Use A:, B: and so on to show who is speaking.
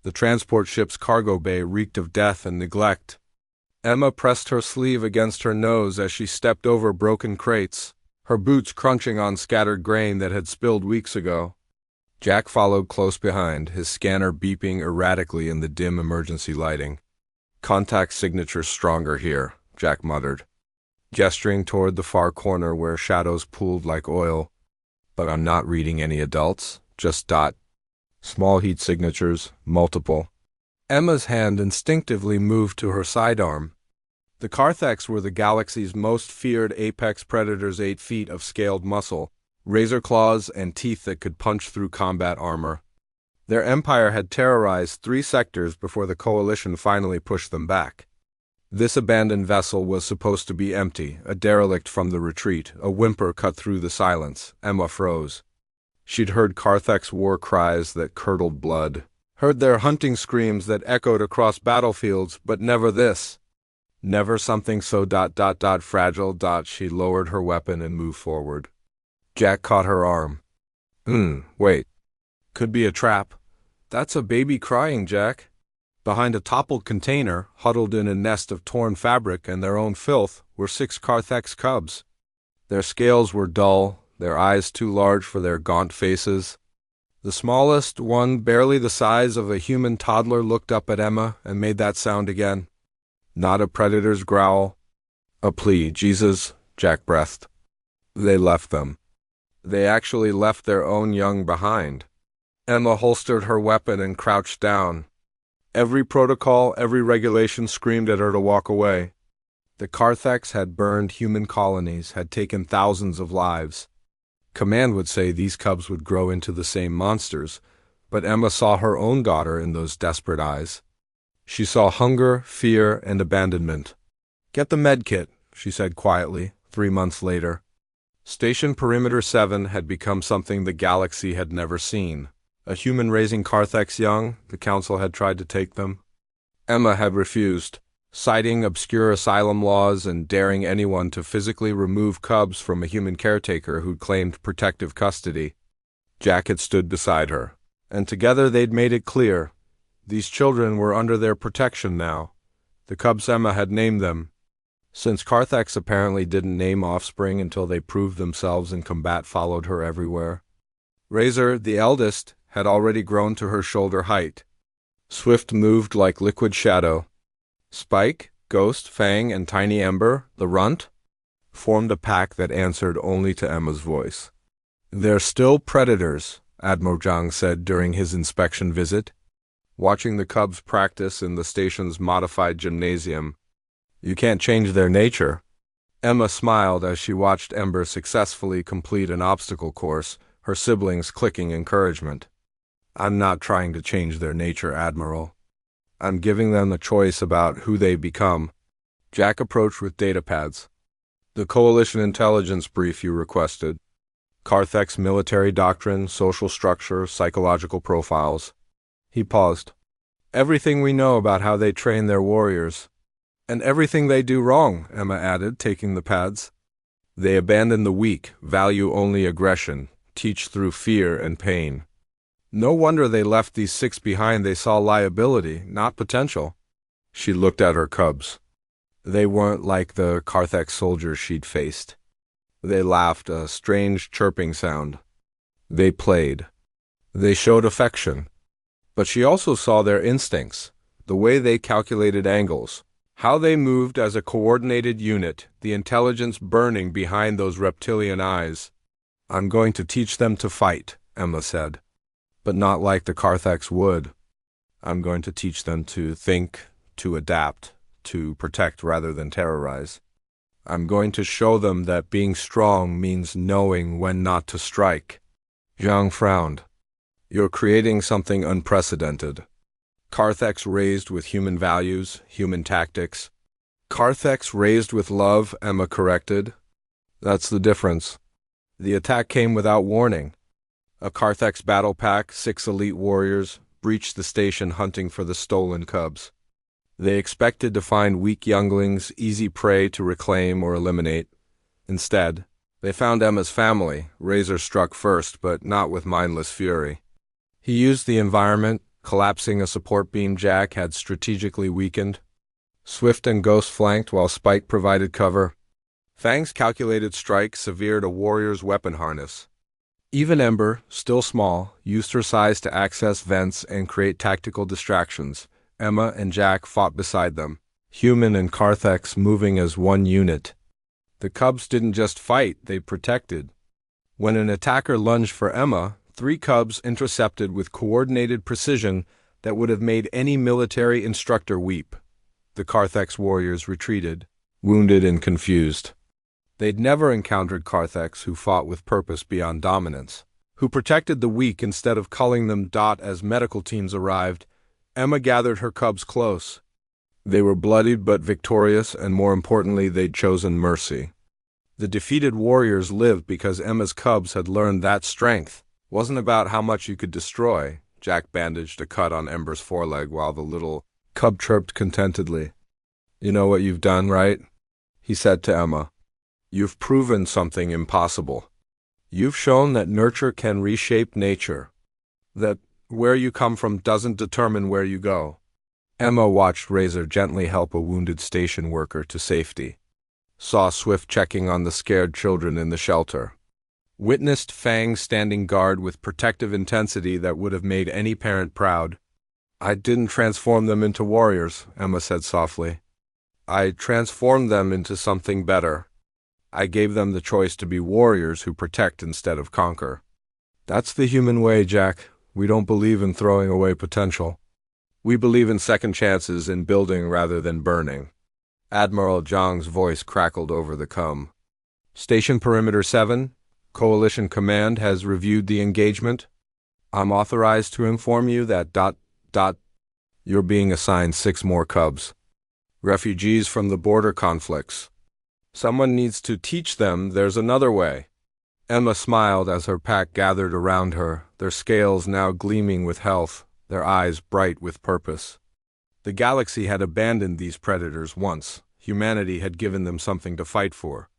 A: The transport ship's cargo bay reeked of death and neglect. Emma pressed her sleeve against her nose as she stepped over broken crates, her boots crunching on scattered grain that had spilled weeks ago. Jack followed close behind, his scanner beeping erratically in the dim emergency lighting. "Contact signature stronger here," Jack muttered, gesturing toward the far corner where shadows pooled like oil. "But I'm not reading any adults, just dot. Small heat signatures, multiple." Emma's hand instinctively moved to her sidearm. The Carthax were the galaxy's most feared apex predators, 8 feet of scaled muscle, razor claws and teeth that could punch through combat armor. Their empire had terrorized 3 sectors before the Coalition finally pushed them back. This abandoned vessel was supposed to be empty, a derelict from the retreat. A whimper cut through the silence. Emma froze. She'd heard Carthax war cries that curdled blood, heard their hunting screams that echoed across battlefields, but never this. Never something so fragile. She lowered her weapon and moved forward. Jack caught her arm. Wait. Could be a trap." "That's a baby crying, Jack." Behind a toppled container, huddled in a nest of torn fabric and their own filth, were 6 Carthax cubs. Their scales were dull, their eyes too large for their gaunt faces. The smallest, one barely the size of a human toddler, looked up at Emma and made that sound again. Not a predator's growl. A plea. "Jesus," Jack breathed. They left them. They actually left their own young behind. Emma holstered her weapon and crouched down. Every protocol, every regulation screamed at her to walk away. The Carthax had burned human colonies, had taken thousands of lives. Command would say these cubs would grow into the same monsters, but Emma saw her own daughter in those desperate eyes. She saw hunger, fear, and abandonment. "Get the med kit," she said quietly, 3 months later. Station Perimeter 7 had become something the galaxy had never seen. A human raising Carthax young, the Council had tried to take them. Emma had refused, citing obscure asylum laws and daring anyone to physically remove cubs from a human caretaker who'd claimed protective custody. Jack had stood beside her, and together they'd made it clear. These children were under their protection now. The cubs Emma had named them. Since Carthax apparently didn't name offspring until they proved themselves and combat followed her everywhere. Razor, the eldest, had already grown to her shoulder height. Swift moved like liquid shadow. Spike, Ghost, Fang, and Tiny Ember, the runt, formed a pack that answered only to Emma's voice. "They're still predators," Admiral Zhang said during his inspection visit, watching the cubs practice in the station's modified gymnasium. "You can't change their nature." Emma smiled as she watched Ember successfully complete an obstacle course, her siblings clicking encouragement. "I'm not trying to change their nature, Admiral. I'm giving them a choice about who they become." Jack approached with datapads. "The Coalition intelligence brief you requested. Carthax military doctrine, social structure, psychological profiles." He paused. "Everything we know about how they train their warriors." "And everything they do wrong," Emma added, taking the pads. "They abandon the weak, value only aggression, teach through fear and pain. No wonder they left these 6 behind. They saw liability, not potential." She looked at her cubs. They weren't like the Carthax soldiers she'd faced. They laughed, a strange chirping sound. They played. They showed affection. But she also saw their instincts, the way they calculated angles, how they moved as a coordinated unit, the intelligence burning behind those reptilian eyes. "I'm going to teach them to fight," Emma said. "But not like the Carthax would. I'm going to teach them to think, to adapt, to protect rather than terrorize. I'm going to show them that being strong means knowing when not to strike." Zhang frowned. "You're creating something unprecedented. Carthax raised with human values, human tactics." "Carthax raised with love," Emma corrected. "That's the difference. The attack came without warning. A Carthax battle pack, 6 elite warriors, breached the station hunting for the stolen cubs. They expected to find weak younglings, easy prey to reclaim or eliminate. Instead, they found Emma's family. Razor struck first, but not with mindless fury. He used the environment, collapsing a support beam Jack had strategically weakened. Swift and Ghost flanked while Spike provided cover. Fang's calculated strike severed a warrior's weapon harness. Even Ember, still small, used her size to access vents and create tactical distractions. Emma and Jack fought beside them, Human and Carthex moving as one unit. The cubs didn't just fight, they protected. When an attacker lunged for Emma, 3 cubs intercepted with coordinated precision that would have made any military instructor weep. The Carthex warriors retreated, wounded and confused. They'd never encountered Carthex who fought with purpose beyond dominance, who protected the weak instead of culling them. As medical teams arrived, Emma gathered her cubs close. They were bloodied but victorious, and more importantly, they'd chosen mercy. The defeated warriors lived because Emma's cubs had learned that strength wasn't about how much you could destroy. Jack bandaged a cut on Ember's foreleg while the little cub chirped contentedly. "You know what you've done, right?" he said to Emma. "You've proven something impossible. You've shown that nurture can reshape nature, that where you come from doesn't determine where you go." Emma watched Razor gently help a wounded station worker to safety, saw Swift checking on the scared children in the shelter, witnessed Fang standing guard with protective intensity that would have made any parent proud. "I didn't transform them into warriors," Emma said softly. "I transformed them into something better. I gave them the choice to be warriors who protect instead of conquer. That's the human way, Jack. We don't believe in throwing away potential. We believe in second chances, in building rather than burning." Admiral Zhang's voice crackled over the com. "Station Perimeter 7, Coalition Command has reviewed the engagement. I'm authorized to inform you that ... you're being assigned 6 more cubs. Refugees from the border conflicts. Someone needs to teach them there's another way." Emma smiled as her pack gathered around her, their scales now gleaming with health, their eyes bright with purpose. The galaxy had abandoned these predators once. Humanity had given them something to fight for.